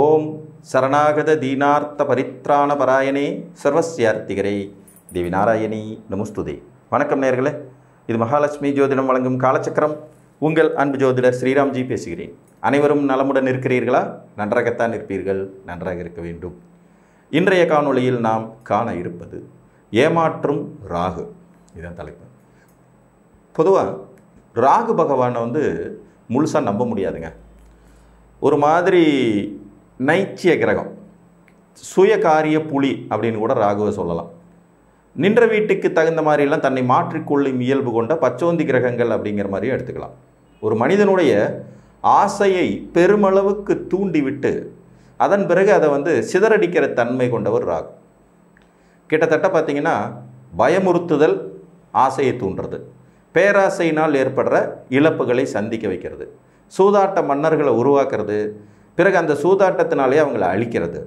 ஓம் சரணாகத தீனார்த்த பரித்ராண பராயணே சர்வஸ்யார்த்திகரே தேவி நாராயணி நமஸ்துதே. வணக்கம் நேயர்களே, இது மகாலட்சுமி ஜோதிடம் வழங்கும் காலச்சக்கரம். உங்கள் அன்பு ஜோதிடர் ஸ்ரீராம்ஜி பேசுகிறேன். அனைவரும் நலமுடன் இருக்கிறீர்களா? நன்றாகத்தான் இருப்பீர்கள், நன்றாக இருக்க வேண்டும். இன்றைய காணொளியில் நாம் காண இருப்பது ஏமாற்றும் ராகு. இதுதான் தலைப்பு. பொதுவாக ராகு பகவானை முழுசாக நம்ப முடியாதுங்க. ஒரு மாதிரி நைச்சிய கிரகம், சுயகாரிய புலி அப்படின்னு கூட ராகுவை சொல்லலாம். நின்ற வீட்டுக்கு தகுந்த மாதிரிலாம் தன்னை மாற்றிக்கொள்ளும் இயல்பு கொண்ட பச்சோந்தி கிரகங்கள் அப்படிங்கிற மாதிரியும் எடுத்துக்கலாம். ஒரு மனிதனுடைய ஆசையை பெருமளவுக்கு தூண்டிவிட்டு அதன் பிறகு அதை சிதறடிக்கிற தன்மை கொண்டவர் ராகு. கிட்டத்தட்ட பார்த்திங்கன்னா பயமுறுத்துதல், ஆசையை தூண்டுறது, பேராசையினால் ஏற்படுற இழப்புகளை சந்திக்க வைக்கிறது, சூதாட்ட மன்னர்களை உருவாக்குறது, பிறகு அந்த சூதாட்டத்தினாலே அவங்களை அழிக்கிறது,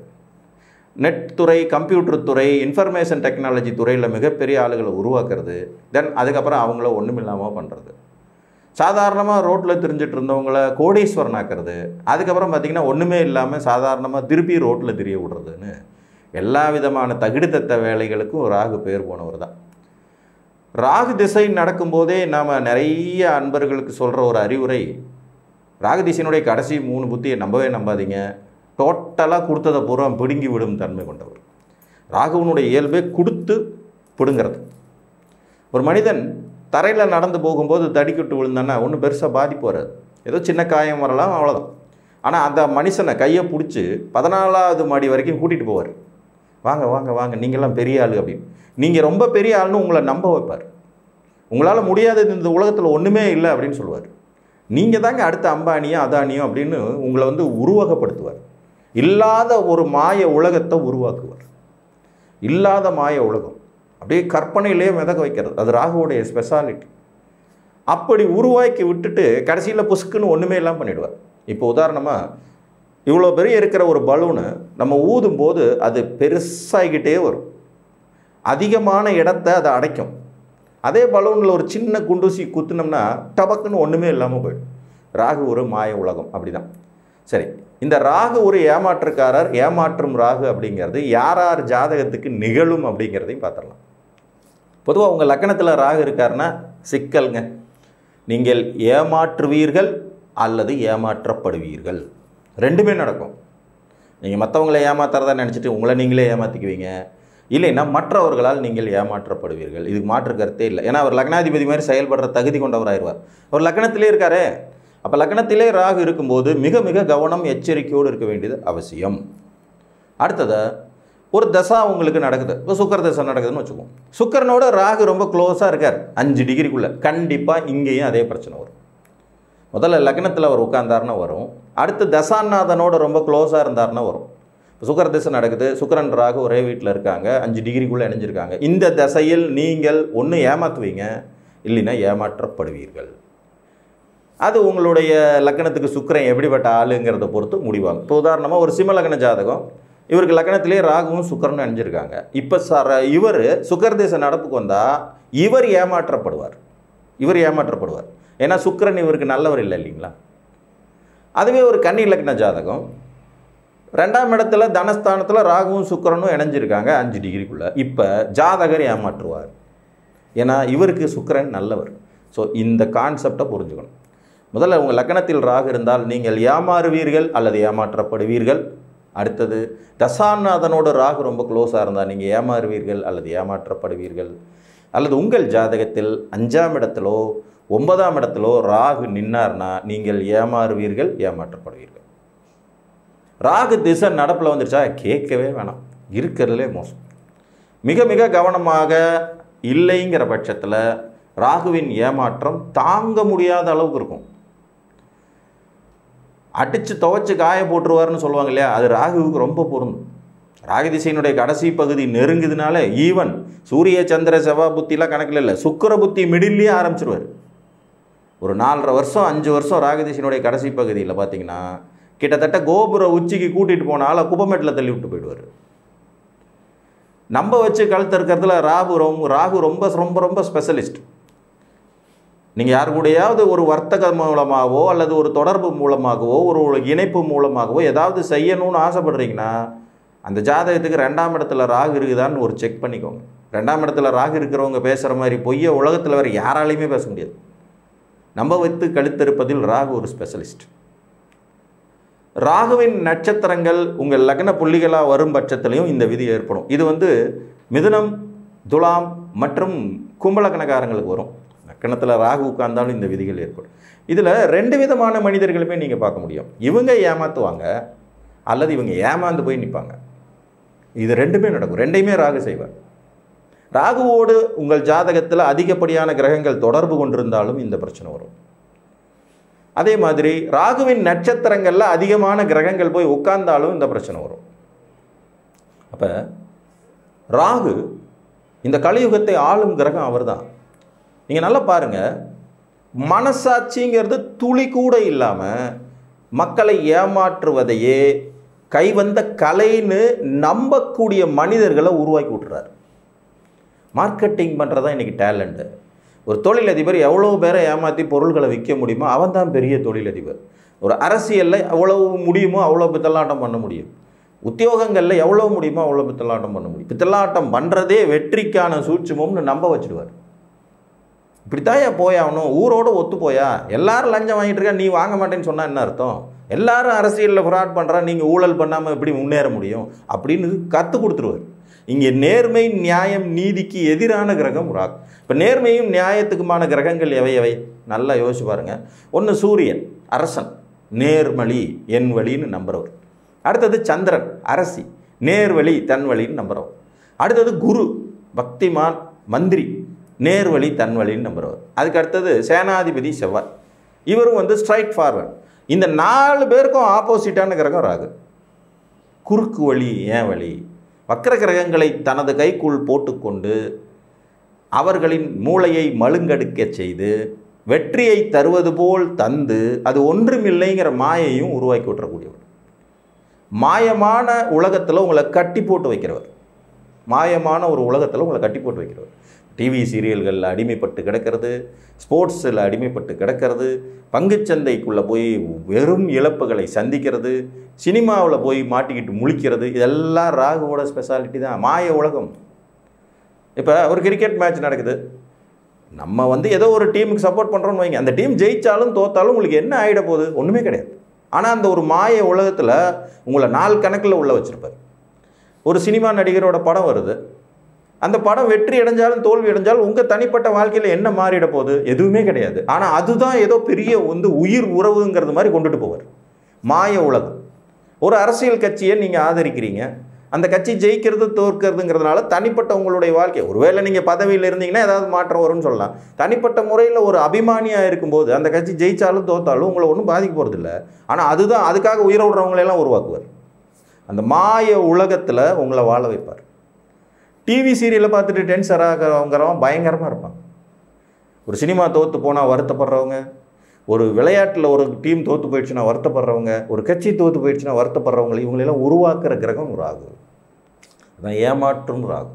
நெட் துறை, கம்ப்யூட்டர் துறை, இன்ஃபர்மேஷன் டெக்னாலஜி துறையில் மிகப்பெரிய ஆளுகளை உருவாக்குறது, தென் அதுக்கப்புறம் அவங்கள ஒன்றும் இல்லாமல் பண்ணுறது, சாதாரணமாக ரோட்டில் திரிஞ்சிட்டு இருந்தவங்கள கோடீஸ்வரன் ஆக்கிறது, அதுக்கப்புறம் பார்த்திங்கன்னா ஒன்றுமே இல்லாமல் சாதாரணமாக திருப்பி ரோட்டில் திரிய விடுறதுன்னு எல்லா விதமான தகுதித்தத்த வேலைகளுக்கும் ராகு பேர் போனவர் தான். ராகு திசை நடக்கும்போதே நாம் நிறைய அன்பர்களுக்கு சொல்கிற ஒரு அறிவுரை, ராகு திசையினுடைய கடைசி 3 புத்தியை நம்பவே நம்பாதீங்க. டோட்டலாக கொடுத்ததை பூரா பிடுங்கி விடும் தன்மை கொண்டவர். ராகுவனுடைய இயல்பே கொடுத்து பிடுங்கிறது. ஒரு மனிதன் தரையில் நடந்து போகும்போது தடிக்கிட்டு விழுந்தான்னா ஒன்றும் பெருசாக பாதிப்பு வராது, ஏதோ சின்ன காயம் வரலாம், அவ்வளோதான். ஆனால் அந்த மனுஷனை கையை பிடிச்சி 14வது மாடி வரைக்கும் கூட்டிகிட்டு போவார். வாங்க வாங்க வாங்க, நீங்கள்லாம் பெரிய ஆள் அப்படின்னு. நீங்கள் ரொம்ப பெரிய ஆள்னு உங்களை நம்ப வைப்பார். உங்களால் முடியாதது இந்த உலகத்தில் ஒன்றுமே இல்லை அப்படின்னு சொல்லுவார். நீங்கள் தாங்க அடுத்த அம்பானியோ அதானியோ அப்படின்னு உங்களை உருவகப்படுத்துவார். இல்லாத ஒரு மாய உலகத்தை உருவாக்குவார். இல்லாத மாய உலகம் அப்படியே கற்பனையிலே மிதக்க வைக்கிறது, அது ராகுவோடைய ஸ்பெஷாலிட்டி. அப்படி உருவாக்கி விட்டுட்டு கடைசியில் புஸ்க்குன்னு ஒன்றுமே இல்லாமல் பண்ணிவிடுவார். இப்போ உதாரணமாக இவ்வளோ பெரிய இருக்கிற ஒரு பலூனை நம்ம ஊதும் போது அது பெருசாகிக்கிட்டே வரும், அதிகமான இடத்த அதை அடைக்கும். அதே பலூனில் ஒரு சின்ன குண்டூசி குத்துனோம்னா டபக்குன்னு ஒன்றுமே இல்லாமல் போயிடும். ராகு ஒரு மாய உலகம், அப்படி தான். சரி, இந்த ராகு ஒரு ஏமாற்றுக்காரர், ஏமாற்றும் ராகு அப்படிங்கிறது யார் யார் ஜாதகத்துக்கு நிகழும் அப்படிங்கிறதையும் பார்த்துடலாம். பொதுவாக உங்கள் லக்கணத்தில் ராகு இருக்காருன்னா சிக்கல்ங்க. நீங்கள் ஏமாற்றுவீர்கள் அல்லது ஏமாற்றப்படுவீர்கள், ரெண்டுமே நடக்கும். நீங்கள் மற்றவங்களை ஏமாத்துறதா நினச்சிட்டு உங்களை நீங்களே ஏமாற்றிக்குவீங்க, இல்லைன்னா மற்றவர்களால் நீங்கள் ஏமாற்றப்படுவீர்கள். இதுக்கு மாற்று கருத்தே இல்லை. ஏன்னா அவர் லக்னாதிபதி மாதிரி செயல்படுற தகுதி கொண்டவராயிருவார். அவர் லக்னத்திலே இருக்காரே, அப்போ லக்னத்திலே ராகு இருக்கும்போது மிக மிக கவனம், எச்சரிக்கையோடு இருக்க வேண்டியது அவசியம். அடுத்தது ஒரு தசா உங்களுக்கு நடக்குது, இப்போ சுக்கர தசை நடக்குதுன்னு வச்சுக்கோம். சுக்கரனோட ராகு ரொம்ப க்ளோஸாக இருக்கார், 5 டிகிரிக்குள்ளே. கண்டிப்பாக இங்கேயும் அதே பிரச்சனை வரும். முதல்ல லக்னத்தில் அவர் உட்கார்ந்தாருன்னா வரும், அடுத்து தசாநாதனோட ரொம்ப க்ளோஸாக இருந்தாருன்னா வரும். இப்போ சுக்கர தசை நடக்குது, சுக்கரன் ராகு ஒரே வீட்டில் இருக்காங்க, 5 டிகிரிக்குள்ளே இணைஞ்சிருக்காங்க. இந்த தசையில் நீங்கள் ஒன்று ஏமாற்றுவீங்க, இல்லைன்னா ஏமாற்றப்படுவீர்கள். அது உங்களுடைய லக்கணத்துக்கு சுக்கிரன் எப்படிப்பட்ட ஆளுங்கிறத பொறுத்து முடிவாங்க. இப்போ உதாரணமாக ஒரு சிம்ம லக்ன ஜாதகம், இவருக்கு லக்கணத்திலே ராகுவும் சுக்கரனும் இணைஞ்சிருக்காங்க. இப்போ இவர் சுக்கர தசை நடப்புக்கு வந்தால் இவர் ஏமாற்றப்படுவார். ஏன்னா சுக்கிரன் இவருக்கு நல்லவர் இல்லை, இல்லைங்களா? அதுவே ஒரு கன்னி லக்ன ஜாதகம், 2ஆம் இடத்துல தனஸ்தானத்தில் ராகுவும் சுக்கிரனும் இணைஞ்சிருக்காங்க 5 டிகிரிக்குள்ளே. இப்போ ஜாதகர் ஏமாற்றுவார், ஏன்னா இவருக்கு சுக்கிரன் நல்லவர். ஸோ இந்த கான்செப்டை புரிஞ்சுக்கணும். முதல்ல உங்கள் லக்கணத்தில் ராகு இருந்தால் நீங்கள் ஏமாறுவீர்கள் அல்லது ஏமாற்றப்படுவீர்கள். அடுத்தது தசாநாதனோட ராகு ரொம்ப க்ளோஸாக இருந்தால் நீங்கள் ஏமாறுவீர்கள் அல்லது ஏமாற்றப்படுவீர்கள். அல்லது உங்கள் ஜாதகத்தில் 5ஆம் இடத்திலோ 9ஆம் இடத்திலோ ராகு நின்னார்னா நீங்கள் ஏமாறுவீர்கள், ஏமாற்றப்படுவீர்கள். ராகு திசை நடப்பில் வந்துருச்சா கேட்கவே வேணாம், இருக்கிறதுலே மோசம். மிக மிக கவனமாக இல்லைங்கிற பட்சத்தில் ராகுவின் ஏமாற்றம் தாங்க முடியாத அளவுக்கு இருக்கும். அடித்து துவைச்சு காய போட்டுருவார்னு சொல்லுவாங்க இல்லையா, அது ராகுவுக்கு ரொம்ப பொருந்தும். ராகு திசையினுடைய கடைசி பகுதி நெருங்குதுனால ஈவன் சூரிய சந்திர செவ்வாய் புத்திலாம் கணக்கில் இல்லை, சுக்கிர புத்தி மிடில்லையே ஆரம்பிச்சிருவார். ஒரு 4.5 வருஷம் 5 வருஷம் ராகு திசையினுடைய கடைசி பகுதியில் பார்த்தீங்கன்னா கிட்டத்தட்ட கோபுர உச்சிக்கு கூட்டிகிட்டு போனால குப்பமேட்டில் தள்ளி விட்டு போயிடுவார். நம்ம வச்சு கழுத்து இருக்கிறதுல ராகு ரொம்ப ரொம்ப ரொம்ப ஸ்பெஷலிஸ்ட். நீங்கள் யார் கூடயாவது ஒரு வர்த்தக மூலமாகவோ அல்லது ஒரு தொடர்பு மூலமாகவோ ஒரு இணைப்பு மூலமாகவோ ஏதாவது செய்யணும்னு ஆசைப்படுறீங்கன்னா அந்த ஜாதகத்துக்கு 2ஆம் இடத்துல ராகு இருக்குதான்னு ஒரு செக் பண்ணிக்கோங்க. 2ஆம் இடத்துல ராகு இருக்கிறவங்க பேசுகிற மாதிரி பொய்ய உலகத்தில் வேறு யாராலையுமே பேச முடியாது. நம்ம வைத்து கழுத்தறுப்பதில் ராகு ஒரு ஸ்பெஷலிஸ்ட். ராகுவின் நட்சத்திரங்கள் உங்கள் லக்ன புள்ளிகளாக வரும் பட்சத்திலையும் இந்த விதி ஏற்படும். இது மிதுனம், துலாம் மற்றும் கும்பலக்கணக்காரங்களுக்கு வரும். லக்கணத்தில் ராகு உட்கார்ந்தாலும் இந்த விதிகள் ஏற்படும். இதில் 2 விதமான மனிதர்களுமே நீங்கள் பார்க்க முடியும். இவங்க ஏமாற்றுவாங்க அல்லது இவங்க ஏமாந்து போய் நிற்பாங்க. இது 2மே நடக்கும். 2யுமே ராகு செய்வார். ராகுவோடு உங்கள் ஜாதகத்தில் அதிகப்படியான கிரகங்கள் தொடர்பு கொண்டிருந்தாலும் இந்த பிரச்சனை வரும். அதே மாதிரி ராகுவின் நட்சத்திரங்களில் அதிகமான கிரகங்கள் போய் உட்கார்ந்தாலும் இந்த பிரச்சனை வரும். அப்போ ராகு இந்த கலியுகத்தை ஆளும் கிரகம் அவர் தான். நீங்கள் நல்லா பாருங்கள், மனசாட்சிங்கிறது துளி கூட இல்லாமல் மக்களை ஏமாற்றுவதையே கைவந்த கலைன்னு நம்பக்கூடிய மனிதர்களை உருவாக்கி விட்டுறாரு. மார்க்கெட்டிங் பண்ணுறதா இன்றைக்கி டேலண்ட்டு. ஒரு தொழிலதிபர் எவ்வளோ பேரை ஏமாற்றி பொருள்களை விற்க முடியுமோ அவன் தான் பெரிய தொழிலதிபர். ஒரு அரசியலில் எவ்வளவு முடியுமோ அவ்வளோ பித்தலாட்டம் பண்ண முடியும். உத்தியோகங்களில் எவ்வளோ முடியுமோ அவ்வளோ பித்தலாட்டம் பண்ண முடியும். பித்தலாட்டம் பண்ணுறதே வெற்றிக்கான சூட்சுமம்னு நம்ப வச்சுடுவார். இப்படித்தான் போயாகணும், ஊரோடு ஒத்து போயா, எல்லாரும் லஞ்சம் வாங்கிட்டு இருக்கா, நீ வாங்க மாட்டேன்னு சொன்னால் என்ன அர்த்தம்? எல்லாரும் அரசியலில் ஃப்ராட் பண்ணுறா, நீங்கள் ஊழல் பண்ணாமல் எப்படி முன்னேற முடியும் அப்படின்னு கற்றுக் கொடுத்துருவார். இங்கே நேர்மை, நியாயம், நீதிக்கு எதிரான கிரகம் ராகு. இப்போ நேர்மையும் நியாயத்துக்குமான கிரகங்கள் எவை நல்லா யோசிச்சு பாருங்கள். ஒன்று சூரியன், அரசன், நேர்மலி என் வழின்னு நம்புறவர். அடுத்தது சந்திரன், அரசி, நேர்வழி தன் வழின்னு நம்புறவர். அடுத்தது குரு, பக்திமான், மந்திரி, நேர்வழி தன் வழின்னு நம்புறவர். அதுக்கு அடுத்தது சேனாதிபதி செவ்வாய், இவரும் ஸ்ட்ரைட் ஃபார்வர்ட். இந்த 4 பேருக்கும் ஆப்போசிட்டான கிரகம் ராகு. குறுக்கு வழி ஏன் வழி, வக்கர கிரகங்களை தனது கைக்குள் போட்டுக்கொண்டு அவர்களின் மூளையை மழுங்கடுக்க செய்து வெற்றியை தருவது போல் தந்து அது ஒன்றுமில்லைங்கிற மாயையும் உருவாக்கி விட்டுறக்கூடியவர். மாயமான உலகத்தில் உங்களை கட்டி போட்டு வைக்கிறவர். மாயமான ஒரு உலகத்தில் உங்களை கட்டி போட்டு வைக்கிறவர். டிவி சீரியல்களில் அடிமைப்பட்டு கிடக்கிறது, ஸ்போர்ட்ஸில் அடிமைப்பட்டு கிடக்கிறது, பங்குச்சந்தைக்குள்ளே போய் வெறும் இழப்புகளை சந்திக்கிறது, சினிமாவில் போய் மாட்டிக்கிட்டு முழிக்கிறது, இதெல்லாம் ராகுவோட ஸ்பெஷாலிட்டி தான். மாய உலகம். இப்போ ஒரு கிரிக்கெட் மேட்ச் நடக்குது, நம்ம ஏதோ ஒரு டீமுக்கு சப்போர்ட் பண்ணுறோன்னு வைங்க, அந்த டீம் ஜெயித்தாலும் தோத்தாலும் உங்களுக்கு என்ன ஆகிட போகுது? ஒன்றுமே கிடையாது. ஆனால் அந்த ஒரு மாய உலகத்தில் உங்களை நாள் கணக்கில் உள்ள வச்சுருப்பார். ஒரு சினிமா நடிகரோட படம் வருது, அந்த படம் வெற்றி அடைஞ்சாலும் தோல்வி அடைஞ்சாலும் உங்கள் தனிப்பட்ட வாழ்க்கையில் என்ன மாறிட போகுது? எதுவுமே கிடையாது. ஆனால் அதுதான் ஏதோ பெரிய உயிர் உறவுங்கிறது மாதிரி கொண்டுட்டு போவார். மாய உலகம். ஒரு அரசியல் கட்சியை நீங்கள் ஆதரிக்கிறீங்க, அந்த கட்சி ஜெயிக்கிறது தோற்கிறதுங்கிறதுனால தனிப்பட்ட உங்களுடைய வாழ்க்கை, ஒருவேளை நீங்கள் பதவியில் இருந்தீங்கன்னா ஏதாவது மாற்றம் வரும்னு சொல்லலாம். தனிப்பட்ட முறையில் ஒரு அபிமானியாக இருக்கும்போது அந்த கட்சி ஜெயித்தாலும் தோத்தாலும் உங்களை ஒன்றும் பாதிக்க போகிறதில்ல. ஆனால் அதுக்காக உயிரை விடுறவங்களையெல்லாம் உருவாக்குவார். அந்த மாய உலகத்தில் உங்களை வாழ வைப்பார். டிவி சீரியலை பார்த்துட்டு டென்ஷன் ஆகிறவங்கிறவன் பயங்கரமாக இருப்பான். ஒரு சினிமா தோற்று போனால் வருத்தப்படுறவங்க, ஒரு விளையாட்டில் ஒரு டீம் தோற்று போயிடுச்சுன்னா வருத்தப்படுறவங்க, ஒரு கட்சி தோற்று போயிடுச்சுன்னா வருத்தப்படுறவங்க, இவங்களெல்லாம் உருவாக்குற கிரகம் ராகு. அதான் ஏமாற்றும் ராகு.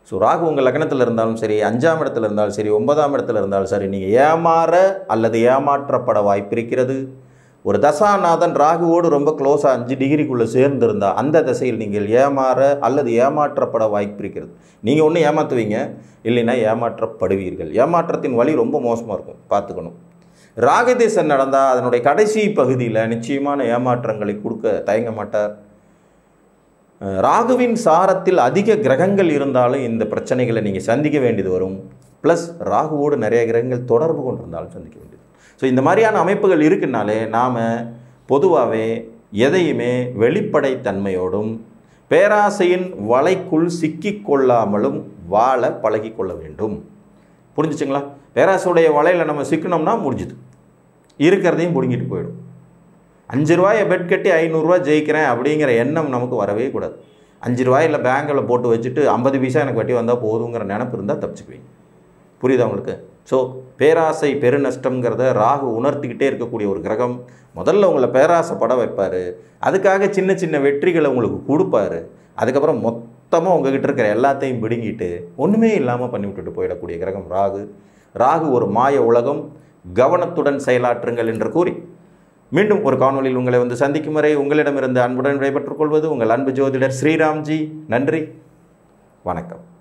ஸோ ராகு உங்கள் லக்னத்தில் இருந்தாலும் சரி, 5ஆம் இடத்துல இருந்தாலும் சரி, 9ஆம் இடத்துல இருந்தாலும் சரி, நீங்கள் ஏமாற அல்லது ஏமாற்றப்பட வாய்ப்பு இருக்கிறது. ஒரு தசாநாதன் ராகுவோடு ரொம்ப க்ளோஸாக 5 டிகிரிக்குள்ளே சேர்ந்திருந்தால் அந்த திசையில் நீங்கள் ஏமாற அல்லது ஏமாற்றப்பட வாய்ப்பு இருக்கிறது. நீங்கள் ஒன்று ஏமாற்றுவீங்க, இல்லைன்னா ஏமாற்றப்படுவீர்கள். ஏமாற்றத்தின் வழி ரொம்ப மோசமாக இருக்கும், பார்த்துக்கணும். ராகதேசம் நடந்தால் அதனுடைய கடைசி பகுதியில் நிச்சயமான ஏமாற்றங்களை கொடுக்க தயங்க மாட்டார். ராகுவின் சாரத்தில் அதிக கிரகங்கள் இருந்தாலும் இந்த பிரச்சனைகளை நீங்கள் சந்திக்க வேண்டியது வரும். ப்ளஸ் ராகுவோடு நிறைய கிரகங்கள் தொடர்பு கொண்டிருந்தாலும் சந்திக்க வேண்டியது. ஸோ இந்த மாதிரியான அமைப்புகள் இருக்குன்னாலே நாம் பொதுவாகவே எதையுமே வெளிப்படைத்தன்மையோடும் பேராசையின் வலைக்குள் சிக்கிக்கொள்ளாமலும் வாழ பழகிக்கொள்ள வேண்டும். புரிஞ்சிச்சுங்களா? பேராசையுடைய வலையில் நம்ம சிக்கணும்னா முடிஞ்சுது, இருக்கிறதையும் பிடுங்கிட்டு போயிடும். 5 ரூபாயை பெட் கட்டி 500 ரூபா ஜெயிக்கிறேன் அப்படிங்கிற எண்ணம் நமக்கு வரவே கூடாது. 5 ரூபாயில் பேங்கில் போட்டு வச்சுட்டு 50 பைசா எனக்கு வட்டி வந்தால் போதுங்கிற நினப்பு இருந்தால் தப்பிச்சுக்குவீங்க. புரியுதா உங்களுக்கு? ஸோ பேராசை பெருநஷ்டங்கிறத ராகு உணர்த்திக்கிட்டே இருக்கக்கூடிய ஒரு கிரகம். முதல்ல உங்களை பேராசைப்பட வைப்பார், அதுக்காக சின்ன சின்ன வெற்றிகளை உங்களுக்கு கொடுப்பாரு. அதுக்கப்புறம் மொத்தமாக உங்ககிட்ட இருக்கிற எல்லாத்தையும் பிடுங்கிட்டு ஒன்றுமே இல்லாமல் பண்ணி விட்டுட்டு போயிடக்கூடிய கிரகம் ராகு. ராகு ஒரு மாய உலகம், கவனத்துடன் செயலாற்றுங்கள் என்று கூறி மீண்டும் ஒரு காணொலியில் உங்களை வந்து சந்திக்கும் வரை உங்களிடமிருந்து அன்புடன் விடைபெற்றுக் கொள்வது உங்கள் அன்பு ஜோதிடர் ஸ்ரீராம்ஜி. நன்றி, வணக்கம்.